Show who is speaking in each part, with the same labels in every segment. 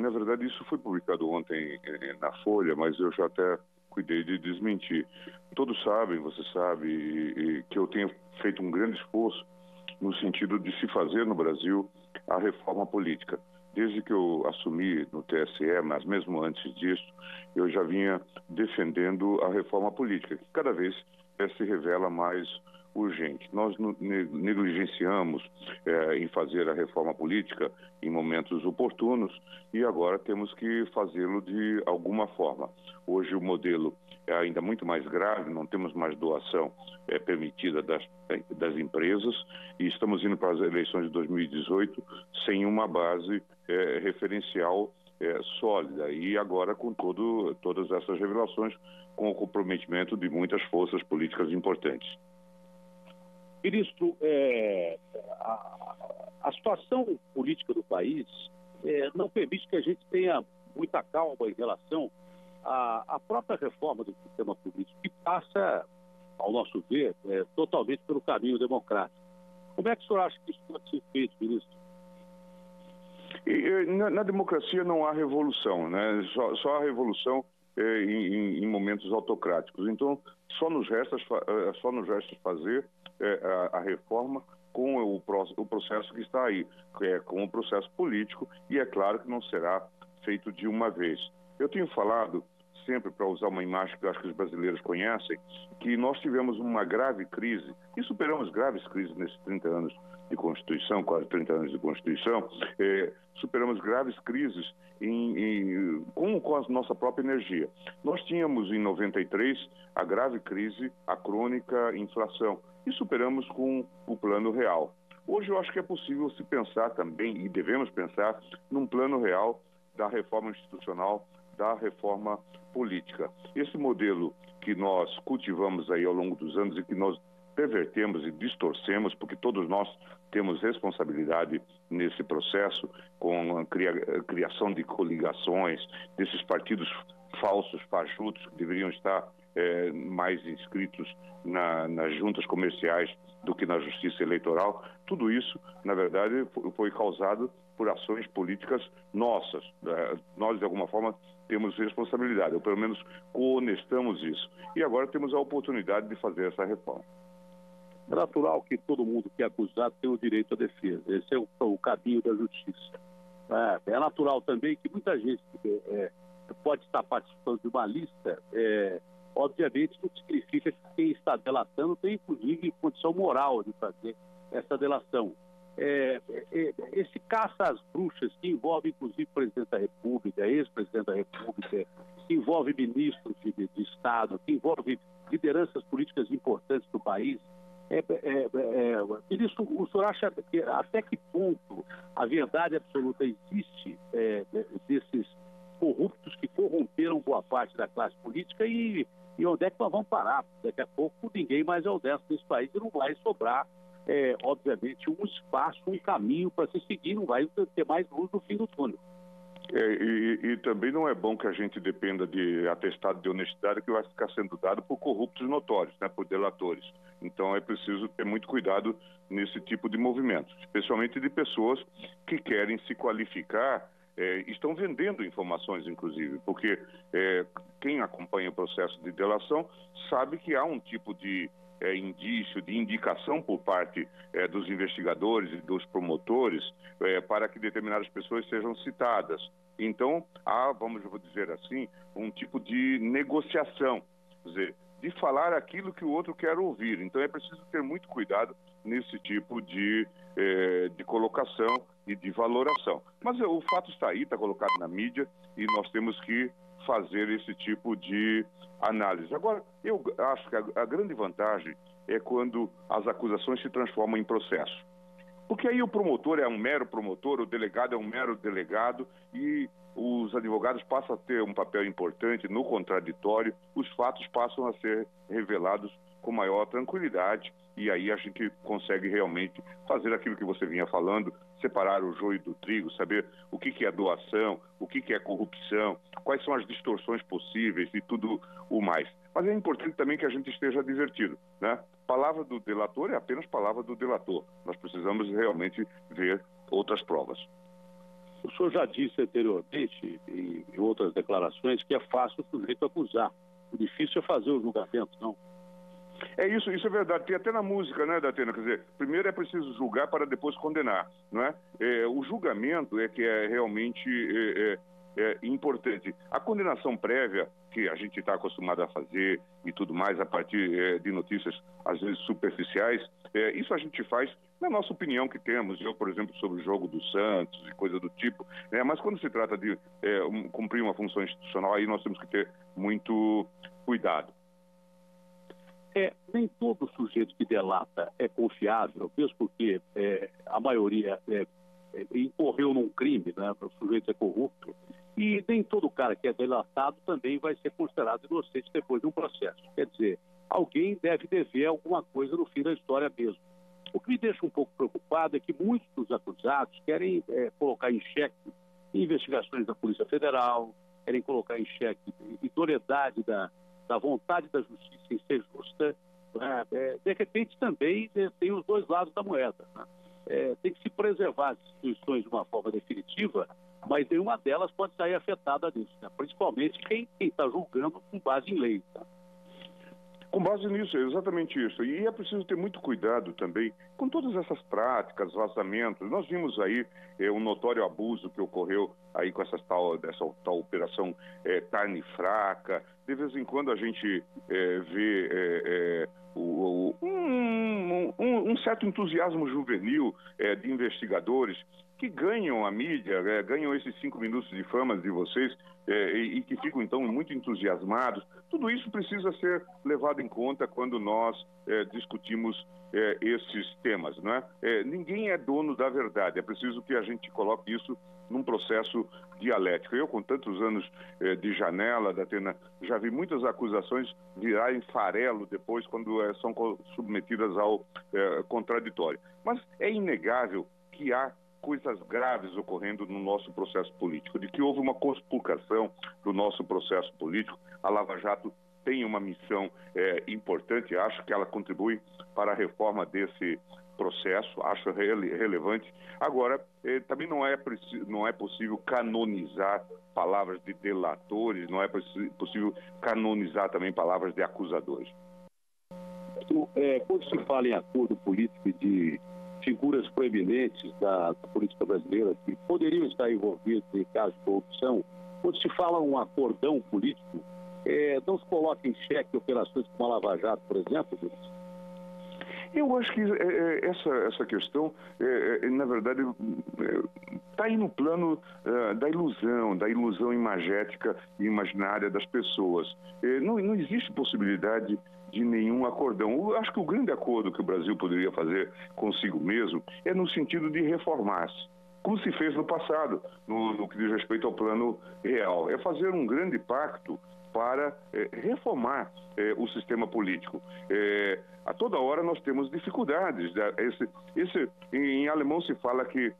Speaker 1: Na verdade, isso foi publicado ontem na Folha, mas eu já até cuidei de desmentir. Todos sabem, você sabe, que eu tenho feito um grande esforço no sentido de se fazer no Brasil a reforma política. Desde que eu assumi no TSE, mas mesmo antes disso, eu já vinha defendendo a reforma política, que cada vez se revela mais urgente. Nós negligenciamos em fazer a reforma política em momentos oportunos e agora temos que fazê-lo de alguma forma. Hoje o modelo é ainda muito mais grave, não temos mais doação permitida das empresas e estamos indo para as eleições de 2018 sem uma base referencial sólida e agora com todas essas revelações, com o comprometimento de muitas forças políticas importantes.
Speaker 2: Ministro, a situação política do país não permite que a gente tenha muita calma em relação à própria reforma do sistema político, que passa, ao nosso ver, totalmente pelo caminho democrático. Como é que o senhor acha que isso pode ser feito, ministro?
Speaker 1: Na democracia não há revolução, né? Só há revolução em momentos autocráticos. Então, só nos resta fazer a reforma com o processo que está aí, com o processo político, e é claro que não será feito de uma vez. Eu tenho falado sempre, para usar uma imagem que eu acho que os brasileiros conhecem, que nós tivemos uma grave crise, e superamos graves crises nesses 30 anos de Constituição, quase 30 anos de Constituição, superamos graves crises com a nossa própria energia. Nós tínhamos em 93 a grave crise, a crônica inflação, e superamos com o Plano Real. Hoje eu acho que é possível se pensar também, e devemos pensar, num plano real da reforma institucional, da reforma política. Esse modelo que nós cultivamos aí ao longo dos anos e que nós pervertemos e distorcemos, porque todos nós temos responsabilidade nesse processo, com a criação de coligações, desses partidos falsos, fajutos, que deveriam estar mais inscritos nas juntas comerciais do que na justiça eleitoral. Tudo isso, na verdade, foi causado por ações políticas nossas. Nós, de alguma forma, temos responsabilidade, ou pelo menos coonestamos isso. E agora temos a oportunidade de fazer essa reforma.
Speaker 2: É natural que todo mundo que é acusado tenha o direito à defesa. Esse é o caminho da justiça. É natural também que muita gente pode estar participando de uma lista, obviamente não significa que quem está delatando tem, inclusive, condição moral de fazer essa delação. Esse caça às bruxas, que envolve, inclusive, o presidente da República, ex-presidente da República, que envolve ministros de Estado, que envolve lideranças políticas importantes do país, ministro, o senhor acha que até que ponto a verdade absoluta existe desses corruptos que corromperam boa parte da classe política e onde é que nós vamos parar? Daqui a pouco ninguém mais é honesto nesse país e não vai sobrar, obviamente, um espaço, um caminho para se seguir, não vai ter mais luz no fim do túnel.
Speaker 1: E também não é bom que a gente dependa de atestado de honestidade que vai ficar sendo dado por corruptos notórios, né, por delatores. Então é preciso ter muito cuidado nesse tipo de movimento, especialmente de pessoas que querem se qualificar, estão vendendo informações, inclusive, porque quem acompanha o processo de delação sabe que há um tipo de indício, de indicação por parte dos investigadores e dos promotores para que determinadas pessoas sejam citadas. Então, há, vamos dizer assim, um tipo de negociação, quer dizer, de falar aquilo que o outro quer ouvir. Então, é preciso ter muito cuidado nesse tipo de colocação e de valoração. Mas o fato está aí, está colocado na mídia e nós temos que fazer esse tipo de análise. Agora, eu acho que a grande vantagem é quando as acusações se transformam em processo. Porque aí o promotor é um mero promotor, o delegado é um mero delegado e os advogados passam a ter um papel importante no contraditório, os fatos passam a ser revelados com maior tranquilidade e aí a gente consegue realmente fazer aquilo que você vinha falando, separar o joio do trigo, saber o que é doação, o que é corrupção, quais são as distorções possíveis e tudo o mais. Mas é importante também que a gente esteja divertido, né? Palavra do delator é apenas palavra do delator. Nós precisamos realmente ver outras provas.
Speaker 2: O senhor já disse anteriormente, em outras declarações, que é fácil o sujeito acusar. O difícil é fazer o julgamento, não?
Speaker 1: Isso é verdade. Tem até na música, né, Datena? Quer dizer, primeiro é preciso julgar para depois condenar, não é? O julgamento é que é realmente importante. A condenação prévia, que a gente está acostumado a fazer e tudo mais, a partir de notícias, às vezes, superficiais, isso a gente faz na nossa opinião que temos, eu, por exemplo, sobre o jogo do Santos e coisa do tipo, né? Mas quando se trata de cumprir uma função institucional, aí nós temos que ter muito cuidado.
Speaker 2: Nem todo sujeito que delata é confiável, mesmo porque a maioria incorreu num crime, né? O sujeito é corrupto, e nem todo cara que é delatado também vai ser considerado inocente depois de um processo. Quer dizer, alguém deve dever alguma coisa no fim da história mesmo. O que me deixa um pouco preocupado é que muitos dos acusados querem colocar em xeque investigações da Polícia Federal, querem colocar em xeque a idoneidade da vontade da justiça em ser justa. De repente também tem os dois lados da moeda, né? Tem que se preservar as instituições de uma forma definitiva, mas nenhuma delas pode sair afetada nisso, né? Principalmente quem está julgando com base em lei, tá?
Speaker 1: Com base nisso, é exatamente isso. E é preciso ter muito cuidado também com todas essas práticas, vazamentos. Nós vimos aí um notório abuso que ocorreu aí com dessa tal operação carne fraca. De vez em quando a gente vê um certo entusiasmo juvenil de investigadores que ganham a mídia, ganham esses 5 minutos de fama de vocês e que ficam, então, muito entusiasmados. Tudo isso precisa ser levado em conta quando nós discutimos esses temas, não é? Ninguém é dono da verdade, é preciso que a gente coloque isso num processo dialético. Eu, com tantos anos de janela, Datena, já vi muitas acusações virarem farelo depois, quando são submetidas ao contraditório. Mas é inegável que há coisas graves ocorrendo no nosso processo político, de que houve uma conspurcação do nosso processo político. A Lava Jato tem uma missão importante, acho que ela contribui para a reforma desse processo, acho relevante. Agora, também não é possível canonizar palavras de delatores, não é possível canonizar também palavras de acusadores.
Speaker 2: Quando se fala em acordo político e de figuras proeminentes da política brasileira que poderiam estar envolvidas em casos de corrupção, quando se fala um acordão político, não se coloca em xeque operações como a Lava Jato, por exemplo?
Speaker 1: Eu acho que essa questão, na verdade, está aí no plano da ilusão imagética e imaginária das pessoas. Não existe possibilidade de nenhum acordão. Eu acho que o grande acordo que o Brasil poderia fazer consigo mesmo é no sentido de reformar-se, como se fez no passado, no que diz respeito ao plano real. É fazer um grande pacto para reformar o sistema político. A toda hora nós temos dificuldades. Em alemão se fala que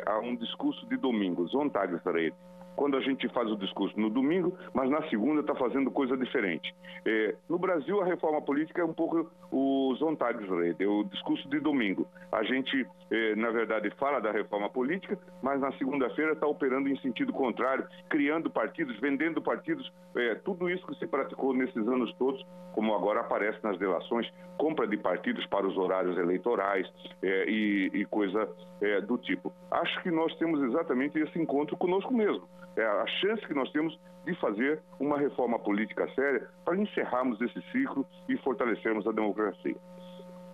Speaker 1: há um discurso de domingo, Sonntagsrede. Quando a gente faz o discurso no domingo, mas na segunda está fazendo coisa diferente. No Brasil, a reforma política é um pouco o Sonntagsrede, é o discurso de domingo. A gente, na verdade, fala da reforma política, mas na segunda-feira está operando em sentido contrário, criando partidos, vendendo partidos, tudo isso que se praticou nesses anos todos, como agora aparece nas delações, compra de partidos para os horários eleitorais e coisa do tipo. Acho que nós temos exatamente esse encontro conosco mesmo. A chance que nós temos de fazer uma reforma política séria para encerrarmos esse ciclo e fortalecermos a democracia.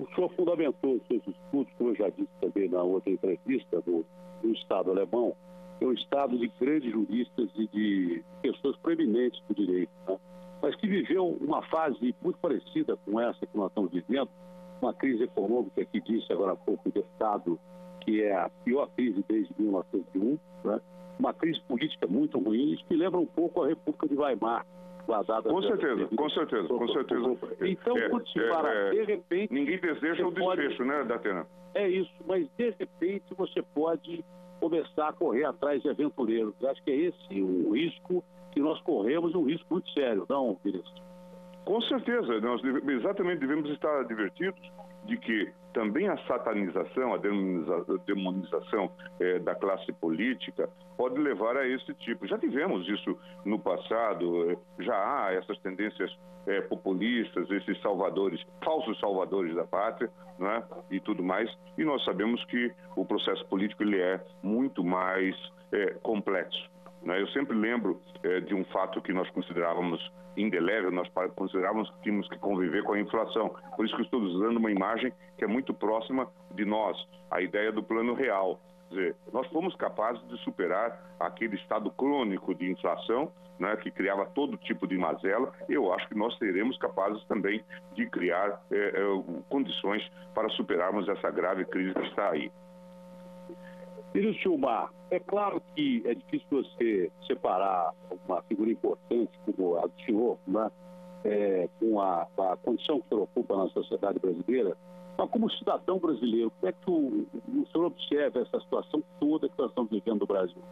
Speaker 2: O senhor fundamentou os seus estudos, como eu já disse também na outra entrevista, no Estado alemão, é um Estado de grandes juristas e de pessoas preeminentes do direito, né? Mas que viveu uma fase muito parecida com essa que nós estamos vivendo, uma crise econômica que disse agora há pouco o deputado que é a pior crise desde 1901, né? Uma crise política muito ruim, isso que lembra um pouco a República de Weimar.
Speaker 1: Com certeza.
Speaker 2: Então, quando se fala, de repente...
Speaker 1: Ninguém deseja o desfecho, né, Datena?
Speaker 2: É isso, mas de repente você pode começar a correr atrás de aventureiros. Eu acho que é esse o risco que nós corremos, um risco muito sério, não, ministro?
Speaker 1: Com certeza, nós exatamente devemos estar advertidos de que também a satanização, a demonização da classe política pode levar a esse tipo. Já tivemos isso no passado, já há essas tendências populistas, esses salvadores, falsos salvadores da pátria, não é? E tudo mais. E nós sabemos que o processo político ele é muito mais complexo. Eu sempre lembro de um fato que nós considerávamos indelével, nós considerávamos que tínhamos que conviver com a inflação. Por isso que eu estou usando uma imagem que é muito próxima de nós, a ideia do plano real. Quer dizer, nós fomos capazes de superar aquele estado crônico de inflação, né, que criava todo tipo de mazela. Eu acho que nós seremos capazes também de criar condições para superarmos essa grave crise que está aí.
Speaker 2: Ministro Gilmar, é claro que é difícil você separar uma figura importante como a do senhor, né, com a condição que o senhor ocupa na sociedade brasileira, mas como cidadão brasileiro, como é que o senhor observa essa situação toda que nós estamos vivendo no Brasil?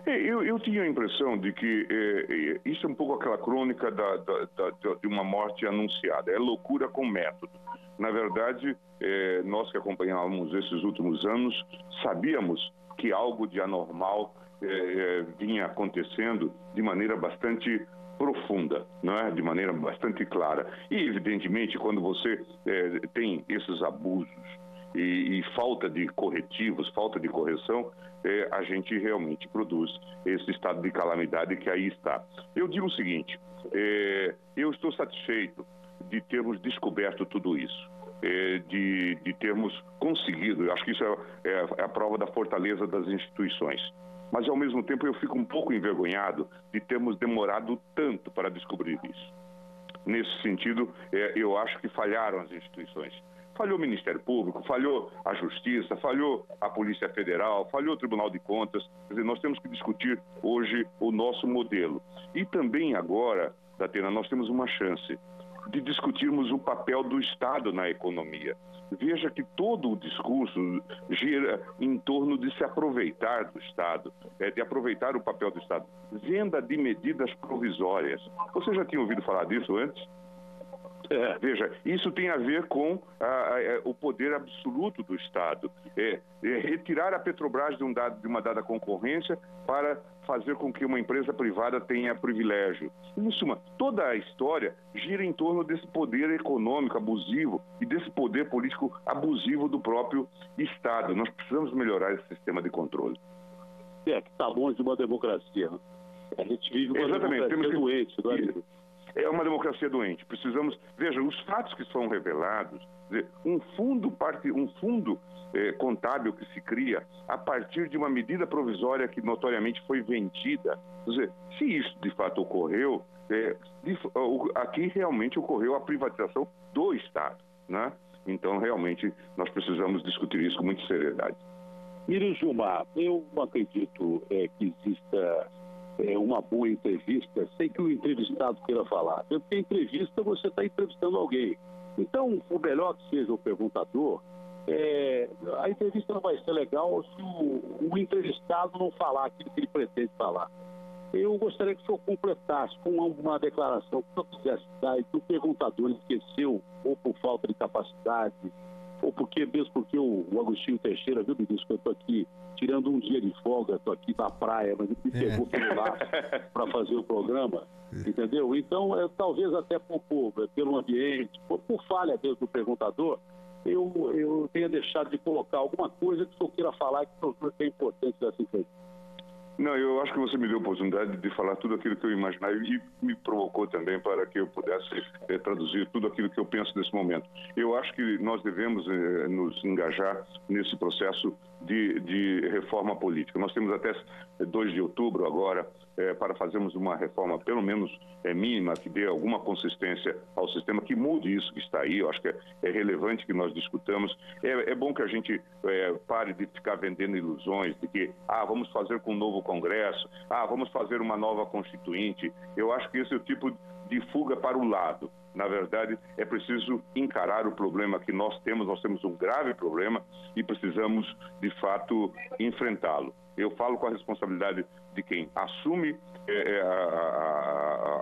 Speaker 1: Eu tinha a impressão de que isso é um pouco aquela crônica de uma morte anunciada, é loucura com método. Na verdade, nós que acompanhávamos esses últimos anos, sabíamos que algo de anormal vinha acontecendo de maneira bastante profunda, não é? De maneira bastante clara. E, evidentemente, quando você tem esses abusos e falta de corretivos, falta de correção, a gente realmente produz esse estado de calamidade que aí está. Eu digo o seguinte, eu estou satisfeito de termos descoberto tudo isso, de termos conseguido, eu acho que isso é a prova da fortaleza das instituições. Mas, ao mesmo tempo, eu fico um pouco envergonhado de termos demorado tanto para descobrir isso. Nesse sentido, eu acho que falharam as instituições. Falhou o Ministério Público, falhou a Justiça, falhou a Polícia Federal, falhou o Tribunal de Contas. Quer dizer, nós temos que discutir hoje o nosso modelo. E também agora, Datena, nós temos uma chance de discutirmos o papel do Estado na economia. Veja que todo o discurso gira em torno de se aproveitar do Estado, de aproveitar o papel do Estado. Venda de medidas provisórias. Você já tinha ouvido falar disso antes? Veja, isso tem a ver com o poder absoluto do Estado. Retirar a Petrobras de uma dada concorrência para fazer com que uma empresa privada tenha privilégio. Em suma, toda a história gira em torno desse poder econômico abusivo e desse poder político abusivo do próprio Estado. Nós precisamos melhorar esse sistema de controle.
Speaker 2: Que está longe de uma democracia. Né? A gente vive uma democracia doente, não é?
Speaker 1: É uma democracia doente. Precisamos... Veja, os fatos que são revelados, um fundo contábil que se cria a partir de uma medida provisória que notoriamente foi vendida. Quer dizer, se isso de fato ocorreu, aqui realmente ocorreu a privatização do Estado, né? Então, realmente, nós precisamos discutir isso com muita seriedade.
Speaker 2: Ministro Gilmar, eu não acredito que exista uma boa entrevista sem que o entrevistado queira falar. Porque entrevista, você está entrevistando alguém. Então, o melhor que seja o perguntador, a entrevista não vai ser legal se o entrevistado não falar aquilo que ele pretende falar. Eu gostaria que o senhor completasse com uma declaração que o senhor quisesse dar e que o perguntador esqueceu, ou por falta de capacidade, ou mesmo porque o Agostinho Teixeira, viu, ministro, que eu estou aqui tirando um dia de folga, estou aqui na praia, mas ele me pegou pelo laço para fazer o programa, entendeu? Então, talvez até pelo ambiente, por falha mesmo do perguntador, eu tenha deixado de colocar alguma coisa que o senhor queira falar que é importante dessa entrevista.
Speaker 1: Não, eu acho que você me deu a oportunidade de falar tudo aquilo que eu imaginava e me provocou também para que eu pudesse traduzir tudo aquilo que eu penso nesse momento. Eu acho que nós devemos nos engajar nesse processo de reforma política. Nós temos até 2 de outubro agora para fazermos uma reforma, pelo menos mínima, que dê alguma consistência ao sistema, que mude isso que está aí. Eu acho que é relevante que nós discutamos. É bom que a gente pare de ficar vendendo ilusões de que vamos fazer com um novo Congresso, vamos fazer uma nova Constituinte. Eu acho que esse é o tipo de fuga para o lado. Na verdade, é preciso encarar o problema que nós temos um grave problema e precisamos, de fato, enfrentá-lo. Eu falo com a responsabilidade de quem assume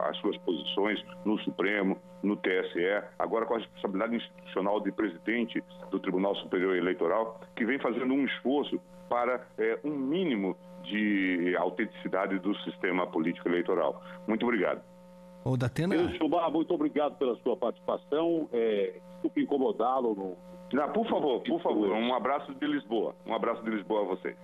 Speaker 1: as suas posições no Supremo, no TSE, agora com a responsabilidade institucional de presidente do Tribunal Superior Eleitoral, que vem fazendo um esforço para um mínimo de autenticidade do sistema político eleitoral. Muito obrigado.
Speaker 3: Ô, Datena...
Speaker 2: Gilmar, muito obrigado pela sua participação. Desculpe incomodá-lo.
Speaker 1: Não, por favor. Um abraço de Lisboa. Um abraço de Lisboa a vocês.